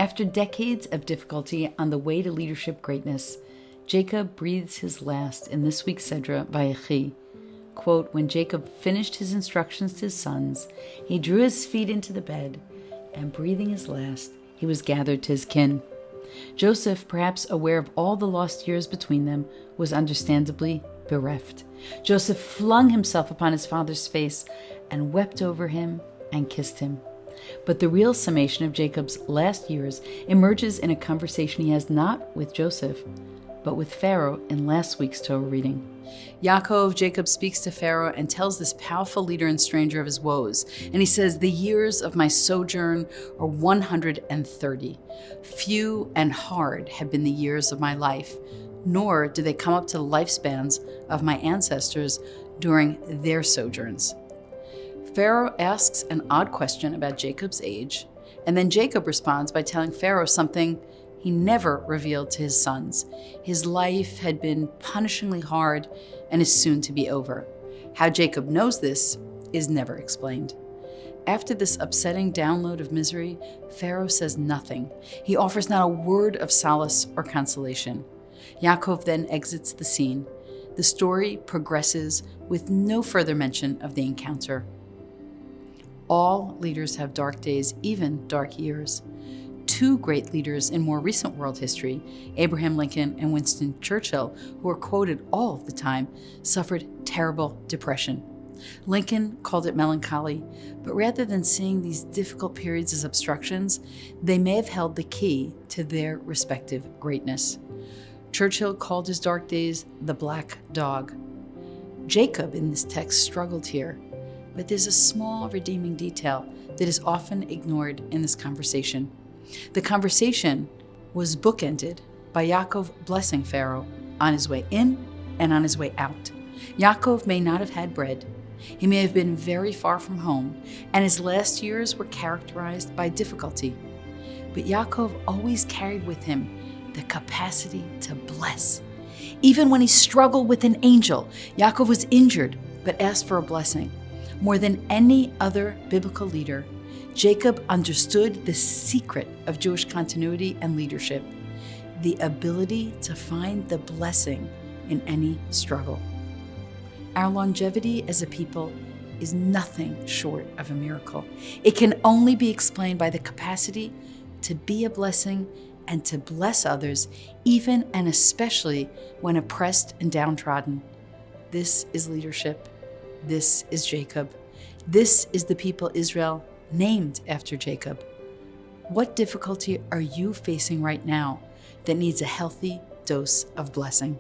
After decades of difficulty on the way to leadership greatness, Jacob breathes his last in this week's Sedra, Vayechi. Quote, when Jacob finished his instructions to his sons, he drew his feet into the bed, and breathing his last, he was gathered to his kin. Joseph, perhaps aware of all the lost years between them, was understandably bereft. Joseph flung himself upon his father's face and wept over him and kissed him. But the real summation of Jacob's last years emerges in a conversation he has not with Joseph, but with Pharaoh in last week's Torah reading. Jacob speaks to Pharaoh and tells this powerful leader and stranger of his woes. And he says, the years of my sojourn are 130. Few and hard have been the years of my life, nor do they come up to the lifespans of my ancestors during their sojourns. Pharaoh asks an odd question about Jacob's age, and then Jacob responds by telling Pharaoh something he never revealed to his sons. His life had been punishingly hard and is soon to be over. How Jacob knows this is never explained. After this upsetting download of misery, Pharaoh says nothing. He offers not a word of solace or consolation. Yaakov then exits the scene. The story progresses with no further mention of the encounter. All leaders have dark days, even dark years. Two great leaders in more recent world history, Abraham Lincoln and Winston Churchill, who are quoted all of the time, suffered terrible depression. Lincoln called it melancholy, but rather than seeing these difficult periods as obstructions, they may have held the key to their respective greatness. Churchill called his dark days the black dog. Jacob in this text struggled here, but there's a small redeeming detail that is often ignored in this conversation. The conversation was bookended by Yaakov blessing Pharaoh on his way in and on his way out. Yaakov may not have had bread. He may have been very far from home, and his last years were characterized by difficulty. But Yaakov always carried with him the capacity to bless. Even when he struggled with an angel, Yaakov was injured but asked for a blessing. More than any other biblical leader, Jacob understood the secret of Jewish continuity and leadership, the ability to find the blessing in any struggle. Our longevity as a people is nothing short of a miracle. It can only be explained by the capacity to be a blessing and to bless others, even and especially when oppressed and downtrodden. This is leadership. This is Jacob. This is the people Israel, named after Jacob. What difficulty are you facing right now that needs a healthy dose of blessing?